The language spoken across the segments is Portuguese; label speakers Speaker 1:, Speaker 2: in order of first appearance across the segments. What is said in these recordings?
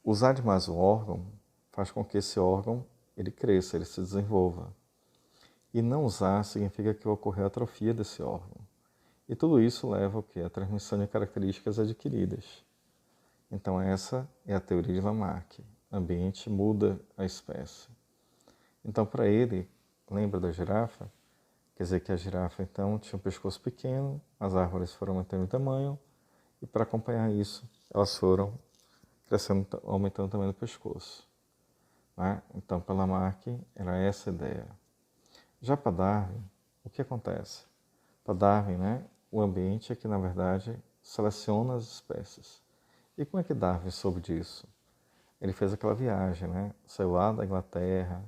Speaker 1: usar demais o órgão faz com que esse órgão ele cresça, ele se desenvolva. E não usar significa que ocorreu a atrofia desse órgão. E tudo isso leva ao quê? A transmissão de características adquiridas. Então essa é a teoria de Lamarck. O ambiente muda a espécie. Então para ele, lembra da girafa? Quer dizer que a girafa então tinha um pescoço pequeno, as árvores foram aumentando de tamanho, e para acompanhar isso, elas foram crescendo, aumentando o tamanho do pescoço. Né? Então para Lamarck era essa a ideia. Já para Darwin, o que acontece? Para Darwin, né, o ambiente é que na verdade seleciona as espécies. E como é que Darwin soube disso? Ele fez aquela viagem, né? Saiu lá da Inglaterra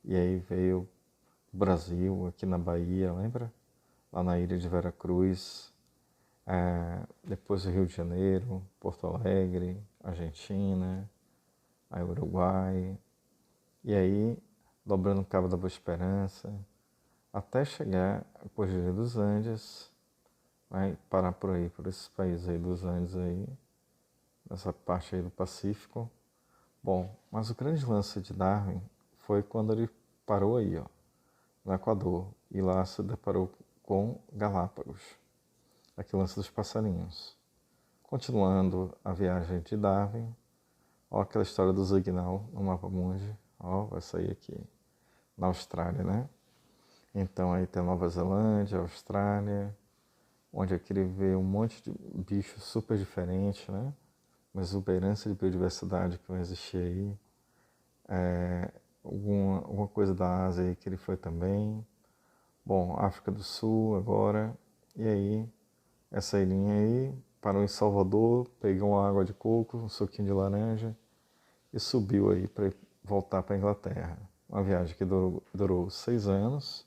Speaker 1: e aí veio o Brasil, aqui na Bahia, lembra? Lá na ilha de Veracruz, depois o Rio de Janeiro, Porto Alegre, Argentina, aí Uruguai, e aí dobrando o Cabo da Boa Esperança, até chegar à Cordilheira dos Andes, vai parar por aí, por esses países aí dos Andes aí, nessa parte aí do Pacífico. Bom, mas o grande lance de Darwin foi quando ele parou aí, ó, no Equador, e lá se deparou com Galápagos, aquele lance dos passarinhos. Continuando a viagem de Darwin, ó aquela história do Signal no mapa mundi, ó, vai sair aqui, na Austrália, né? Então aí tem Nova Zelândia, Austrália, onde aqui ele vê um monte de bichos super diferentes, né? Uma exuberância de biodiversidade que vai existir aí. Alguma coisa da Ásia aí que ele foi também. Bom, África do Sul agora. E aí, essa ilhinha aí, parou em Salvador, pegou uma água de coco, um suquinho de laranja e subiu aí para voltar para a Inglaterra. Uma viagem que durou 6 anos,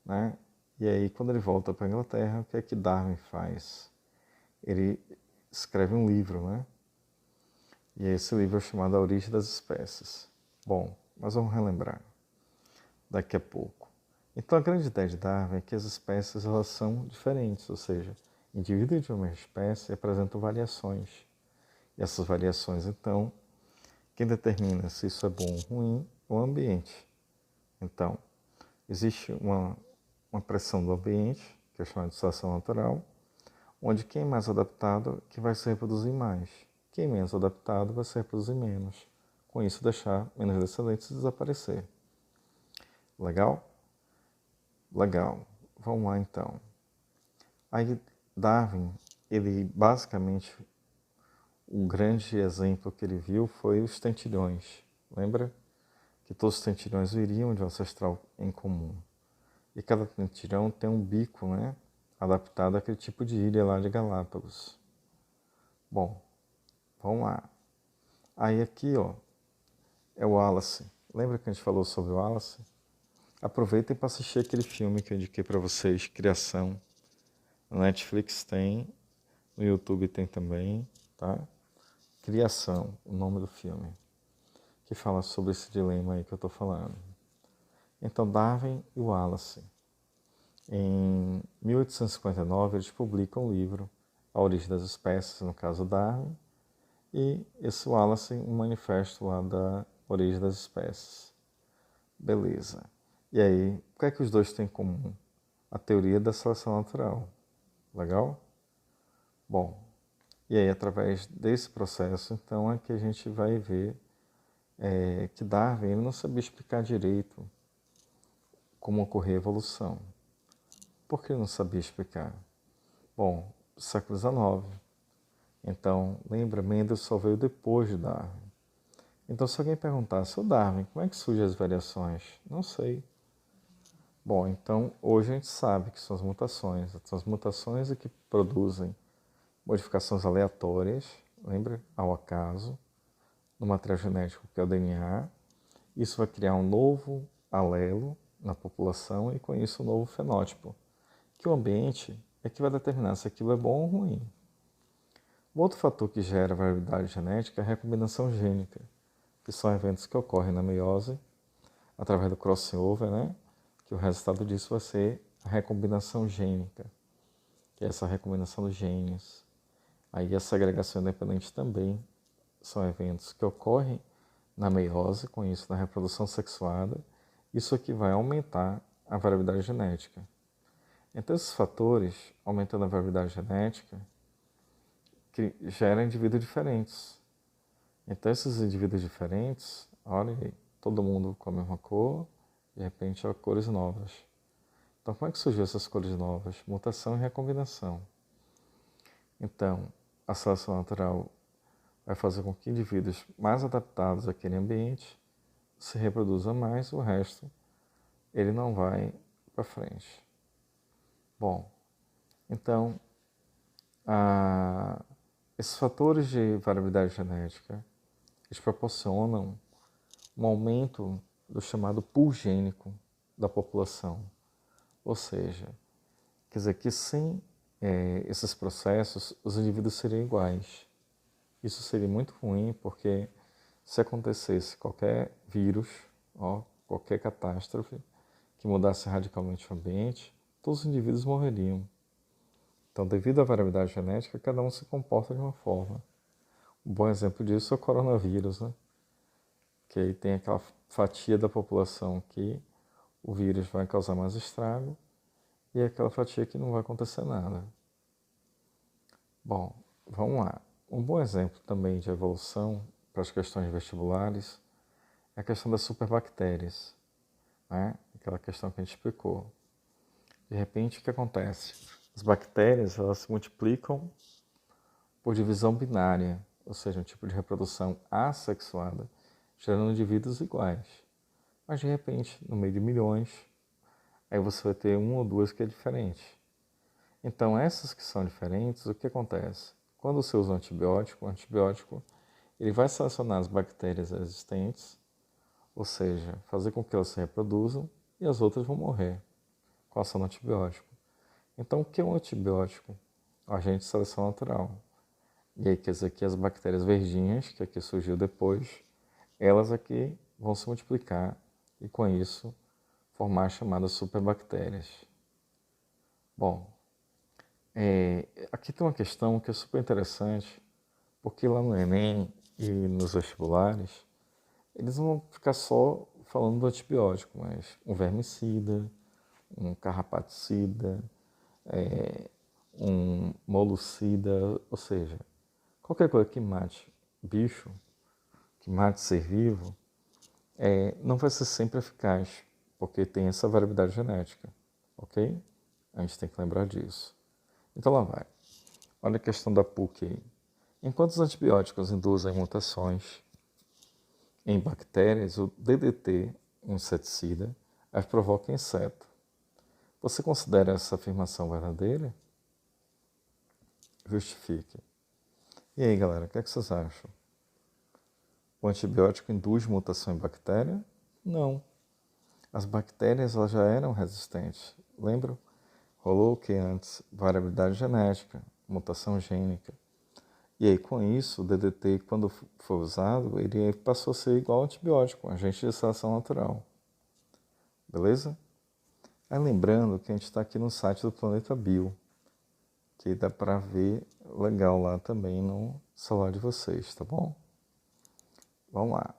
Speaker 1: né? E aí, quando ele volta para a Inglaterra, o que é que Darwin faz? Ele escreve um livro, né? E esse livro é chamado A Origem das Espécies. Bom, mas vamos relembrar daqui a pouco. Então a grande ideia de Darwin é que as espécies elas são diferentes, ou seja, indivíduos de uma espécie apresentam variações. E essas variações, então, quem determina se isso é bom ou ruim é o ambiente. Então, existe uma pressão do ambiente, que é chamada de seleção natural, onde quem é mais adaptado que vai se reproduzir mais. Quem é menos adaptado vai se reproduzir menos. Com isso, deixar menos descendentes desaparecer. Legal? Legal. Vamos lá, então. Aí, Darwin, ele basicamente, um grande exemplo que ele viu foi os tentilhões. Lembra? Que todos os tentilhões viriam de um ancestral em comum. E cada tentilhão tem um bico, né? Adaptado àquele tipo de ilha lá de Galápagos. Bom, vamos lá. Aí aqui, ó, é o Wallace. Lembra que a gente falou sobre o Wallace? Aproveitem para assistir aquele filme que eu indiquei para vocês, Criação. Na Netflix tem, no YouTube tem também, tá? Criação, o nome do filme, que fala sobre esse dilema aí que eu estou falando. Então, Darwin e Wallace. Em 1859, eles publicam o livro A Origem das Espécies, no caso Darwin, e esse Wallace, um manifesto lá da Origem das Espécies. Beleza. E aí, o que é que os dois têm em comum? A teoria da seleção natural. Legal? Bom, e aí através desse processo, então, é que a gente vai ver que Darwin ele não sabia explicar direito como ocorreu a evolução. Por que ele não sabia explicar? Bom, século XIX. Então, lembra, Mendel só veio depois de Darwin. Então, se alguém perguntasse, ô Darwin, como é que surgem as variações? Não sei. Bom, então, hoje a gente sabe que são as mutações. São as mutações que produzem modificações aleatórias, lembra? Ao acaso, no material genético que é o DNA. Isso vai criar um novo alelo na população e, com isso, um novo fenótipo. Que o ambiente é que vai determinar se aquilo é bom ou ruim. O outro fator que gera variabilidade genética é a recombinação gênica, que são eventos que ocorrem na meiose, através do crossover, né? Que o resultado disso vai ser a recombinação gênica, que é essa recombinação dos genes. Aí a segregação independente também são eventos que ocorrem na meiose, com isso na reprodução sexuada. Isso aqui vai aumentar a variabilidade genética. Então, esses fatores, aumentando a variabilidade genética, que geram indivíduos diferentes. Então, esses indivíduos diferentes, olha aí, todo mundo com a mesma cor, de repente, há cores novas. Então, como é que surgiu essas cores novas? Mutação e recombinação. Então, a seleção natural vai fazer com que indivíduos mais adaptados àquele ambiente se reproduzam mais, o resto ele não vai para frente. Bom, então, esses fatores de variabilidade genética eles proporcionam um aumento do chamado pool gênico da população. Ou seja, quer dizer que sem esses processos, os indivíduos seriam iguais. Isso seria muito ruim, porque se acontecesse qualquer vírus, qualquer catástrofe que mudasse radicalmente o ambiente, todos os indivíduos morreriam. Então, devido à variabilidade genética, cada um se comporta de uma forma. Um bom exemplo disso é o coronavírus, né? Que aí tem aquela fatia da população que o vírus vai causar mais estrago e aquela fatia que não vai acontecer nada. Bom, vamos lá. Um bom exemplo também de evolução para as questões vestibulares é a questão das superbactérias, né? Aquela questão que a gente explicou. De repente, o que acontece? As bactérias elas se multiplicam por divisão binária, ou seja, um tipo de reprodução assexuada, gerando indivíduos iguais. Mas, de repente, no meio de milhões, aí você vai ter uma ou duas que é diferente. Então, essas que são diferentes, o que acontece? Quando você usa um antibiótico, ele vai selecionar as bactérias existentes, ou seja, fazer com que elas se reproduzam e as outras vão morrer com a ação do antibiótico. Então, o que é um antibiótico? Agente de seleção natural. E aí quer dizer que as bactérias verdinhas, que aqui surgiu depois, elas aqui vão se multiplicar e com isso formar as chamadas superbactérias. Bom, aqui tem uma questão que é super interessante, porque lá no Enem e nos vestibulares, eles não vão ficar só falando do antibiótico, mas um vermicida, um carrapaticida, um molucida, ou seja, qualquer coisa que mate bicho, que mate ser vivo, não vai ser sempre eficaz, porque tem essa variabilidade genética, ok? A gente tem que lembrar disso. Então lá vai. Olha a questão da PUC aí. Enquanto os antibióticos induzem mutações em bactérias, o DDT, um inseticida, as provoca em inseto. Você considera essa afirmação verdadeira? Justifique. E aí, galera, o que vocês acham? O antibiótico induz mutação em bactéria? Não. As bactérias elas já eram resistentes. Lembram? Rolou o que antes? Variabilidade genética, mutação gênica. E aí, com isso, o DDT, quando foi usado, ele passou a ser igual ao antibiótico, um agente de seleção natural. Beleza? Aí, lembrando que a gente está aqui no site do Planeta Bio, que dá para ver legal lá também no celular de vocês, tá bom? Vamos lá.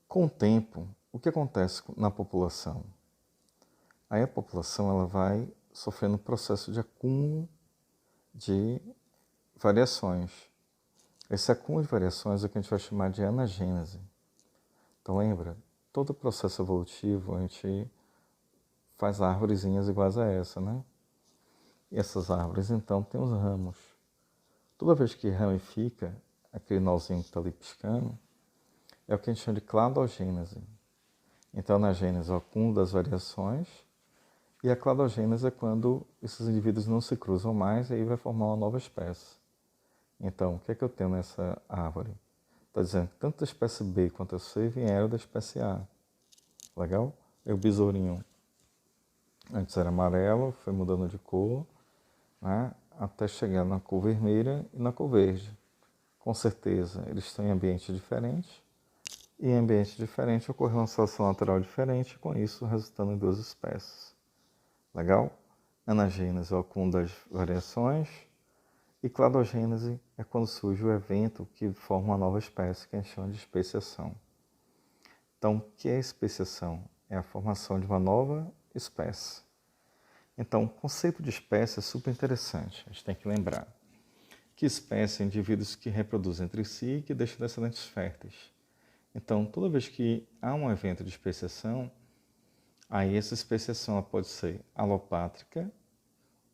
Speaker 1: Com o tempo, o que acontece na população? Aí a população ela vai sofrendo um processo de acúmulo de variações. Esse acúmulo de variações é o que a gente vai chamar de anagênese. Então lembra, todo processo evolutivo a gente faz árvorezinhas iguais a essa, né? E essas árvores então têm os ramos. Toda vez que ramifica, aquele nozinho que está ali piscando, é o que a gente chama de cladogênese. Então a anagênese é o acúmulo das variações e a cladogênese é quando esses indivíduos não se cruzam mais e aí vai formar uma nova espécie. Então, o que é que eu tenho nessa árvore? Está dizendo que tanto a espécie B quanto a C vieram da espécie A. Legal? E o besourinho antes era amarelo, foi mudando de cor, né, até chegar na cor vermelha e na cor verde. Com certeza, eles estão em ambientes diferentes, e em ambiente diferente ocorreu uma seleção natural diferente, com isso resultando em duas espécies. Legal? Anagênese é o acúmulo das variações, E cladogênese é quando surge o evento que forma uma nova espécie, que a gente chama de especiação. Então, o que é especiação? É a formação de uma nova espécie. Então, o conceito de espécie é super interessante, a gente tem que lembrar. Que espécie é indivíduos que reproduzem entre si e que deixam descendentes férteis. Então, toda vez que há um evento de especiação, aí essa especiação pode ser alopátrica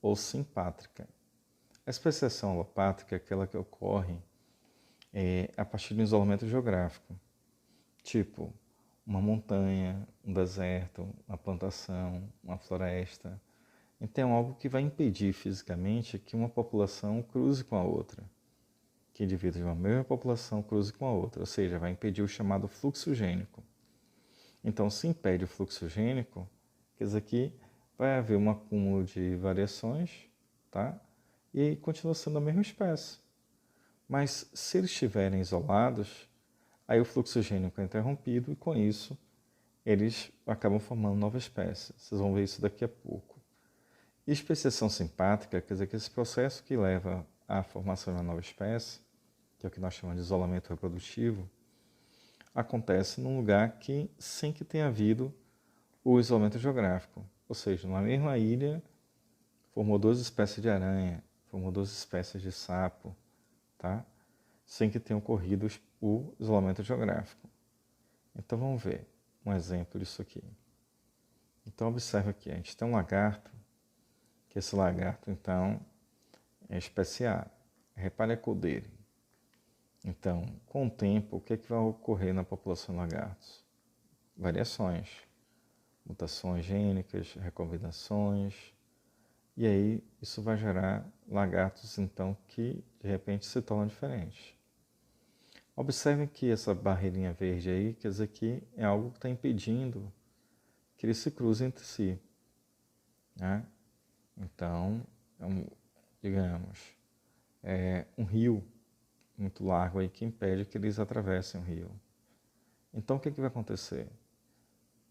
Speaker 1: ou simpátrica. A especiação alopátrica é aquela que ocorre a partir do isolamento geográfico, tipo uma montanha, um deserto, uma plantação, uma floresta. Então, algo que vai impedir fisicamente que uma população cruze com a outra, que indivíduos de uma mesma população cruzem com a outra, ou seja, vai impedir o chamado fluxo gênico. Então, se impede o fluxo gênico, quer dizer que vai haver um acúmulo de variações, tá? E aí continua sendo a mesma espécie. Mas se eles estiverem isolados, aí o fluxo gênico é interrompido e com isso eles acabam formando nova espécie. Vocês vão ver isso daqui a pouco. E especiação simpátrica, quer dizer que esse processo que leva à formação de uma nova espécie, que é o que nós chamamos de isolamento reprodutivo, acontece num lugar que sem que tenha havido o isolamento geográfico. Ou seja, numa mesma ilha, formou 2 espécies de aranha, formou 2 espécies de sapo, tá? Sem que tenha ocorrido o isolamento geográfico. Então vamos ver um exemplo disso aqui. Então observe aqui, a gente tem um lagarto, que esse lagarto então é espécie A. Repare a cor dele. Então, com o tempo, o que é que vai ocorrer na população de lagartos? Variações, mutações gênicas, recombinações, e aí isso vai gerar lagartos então que de repente se tornam diferentes. Observem que essa barreirinha verde aí, quer dizer que é algo que está impedindo que eles se cruzem entre si, né? Então, digamos, é um rio muito largo aí que impede que eles atravessem o rio. Então, o que vai acontecer?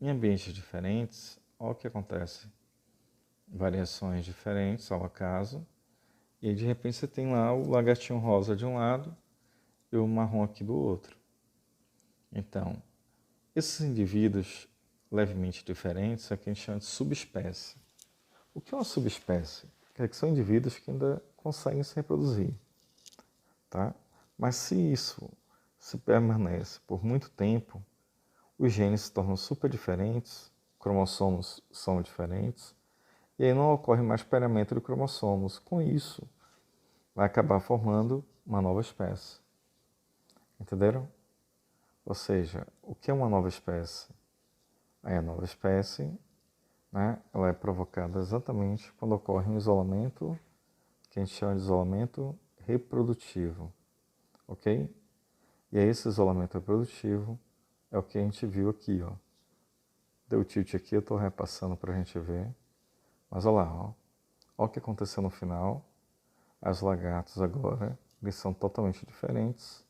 Speaker 1: Em ambientes diferentes, olha o que acontece. Variações diferentes ao acaso, e aí de repente você tem lá o lagartinho rosa de um lado e o marrom aqui do outro. Então, esses indivíduos levemente diferentes é o que a gente chama de subespécie. O que é uma subespécie? É que são indivíduos que ainda conseguem se reproduzir, tá? Mas se isso se permanece por muito tempo, os genes se tornam super diferentes, cromossomos são diferentes, e aí não ocorre mais pareamento de cromossomos. Com isso, vai acabar formando uma nova espécie. Entenderam? Ou seja, o que é uma nova espécie? Aí a nova espécie, né, ela é provocada exatamente quando ocorre um isolamento, que a gente chama de isolamento reprodutivo. Ok? E aí esse isolamento reprodutivo é o que a gente viu aqui, ó. Deu tilt aqui, eu estou repassando para a gente ver. Mas olha lá, ó. Olha o que aconteceu no final. As lagartos agora, eles são totalmente diferentes,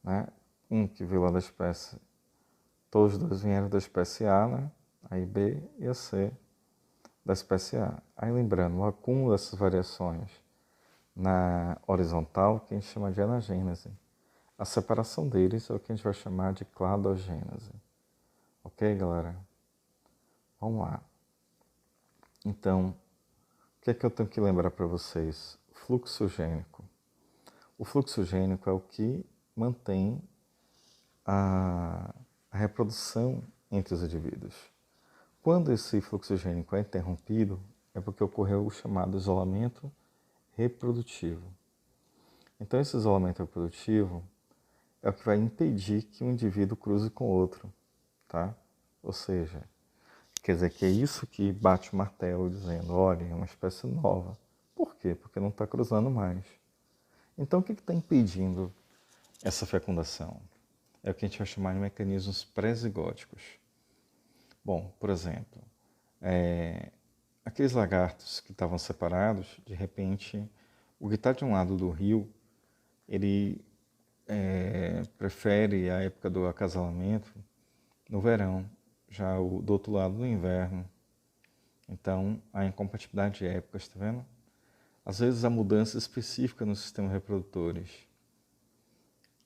Speaker 1: né? Um que veio lá da espécie, todos os dois vieram da espécie A, né? Aí B e a C da espécie A. Aí lembrando, o acúmulo dessas variações na horizontal, que a gente chama de anagênese. A separação deles é o que a gente vai chamar de cladogênese. Ok, galera? Vamos lá. Então, o que é que eu tenho que lembrar para vocês? Fluxo gênico. O fluxo gênico é o que mantém a reprodução entre os indivíduos. Quando esse fluxo gênico é interrompido, é porque ocorreu o chamado isolamento reprodutivo. Então, esse isolamento reprodutivo é o que vai impedir que um indivíduo cruze com outro, tá? Ou seja, quer dizer que é isso que bate o martelo dizendo, olha, é uma espécie nova. Por quê? Porque não está cruzando mais. Então, o que está impedindo essa fecundação? É o que a gente vai chamar de mecanismos pré-zigóticos. Bom, por exemplo, aqueles lagartos que estavam separados, de repente, o que está de um lado do rio, ele prefere a época do acasalamento no verão, já o do outro lado no inverno. Então, a incompatibilidade de épocas, tá vendo? Às vezes há mudança específica no sistema reprodutores.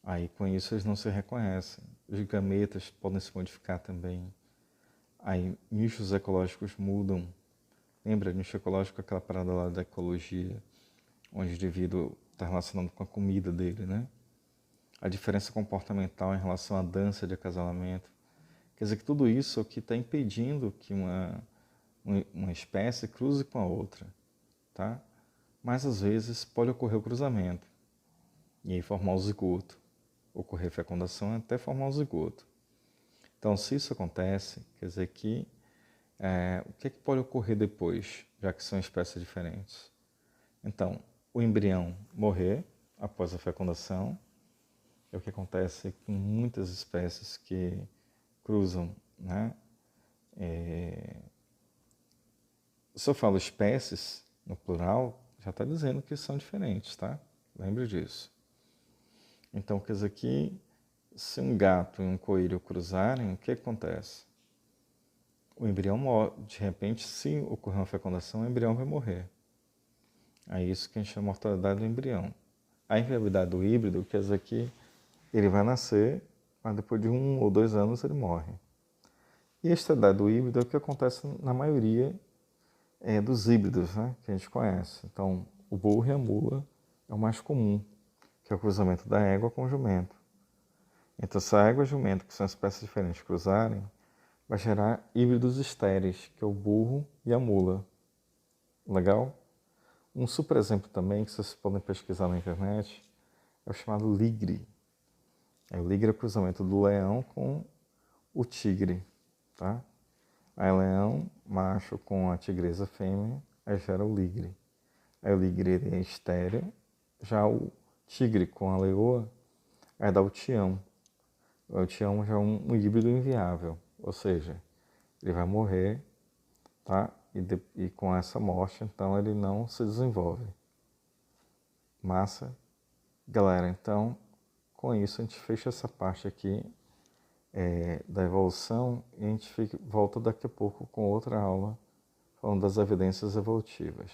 Speaker 1: Aí com isso eles não se reconhecem. Os gametas podem se modificar também. Aí nichos ecológicos mudam. Lembra, nicho ecológico é aquela parada lá da ecologia, onde o indivíduo está relacionado com a comida dele, né? A diferença comportamental em relação à dança de acasalamento. Quer dizer que tudo isso é o que está impedindo que uma espécie cruze com a outra, tá? Mas às vezes pode ocorrer o cruzamento e aí formar o zigoto, ocorrer fecundação até formar o zigoto. Então, se isso acontece, quer dizer que o que pode ocorrer depois, já que são espécies diferentes? Então, o embrião morrer após a fecundação é o que acontece com muitas espécies que cruzam, né? Se eu falo espécies, no plural, já está dizendo que são diferentes, tá? Lembre disso. Então, quer dizer que se um gato e um coelho cruzarem, o que acontece? O embrião morre. De repente, se ocorrer uma fecundação, o embrião vai morrer. É isso que a gente chama de mortalidade do embrião. A inviabilidade do híbrido quer dizer que ele vai nascer, mas depois de 1 ou 2 anos ele morre. E a esterilidade do híbrido é o que acontece na maioria dos híbridos, né, que a gente conhece. Então, o burro e a mula é o mais comum, que é o cruzamento da égua com o jumento. Então, se a égua e o jumento, que são espécies diferentes, cruzarem, vai gerar híbridos estéreis, que é o burro e a mula. Legal? Um super exemplo também, que vocês podem pesquisar na internet, é o chamado ligre. O ligre é o cruzamento do leão com o tigre, tá? Aí leão, macho com a tigresa fêmea, aí gera o ligre. Aí o ligre é estéreo, já o tigre com a leoa, aí dá o tião. O tião já é um híbrido inviável, ou seja, ele vai morrer, tá? E com essa morte, então, ele não se desenvolve. Massa? Galera, então, com isso a gente fecha essa parte aqui da evolução e a gente volta daqui a pouco com outra aula falando das evidências evolutivas.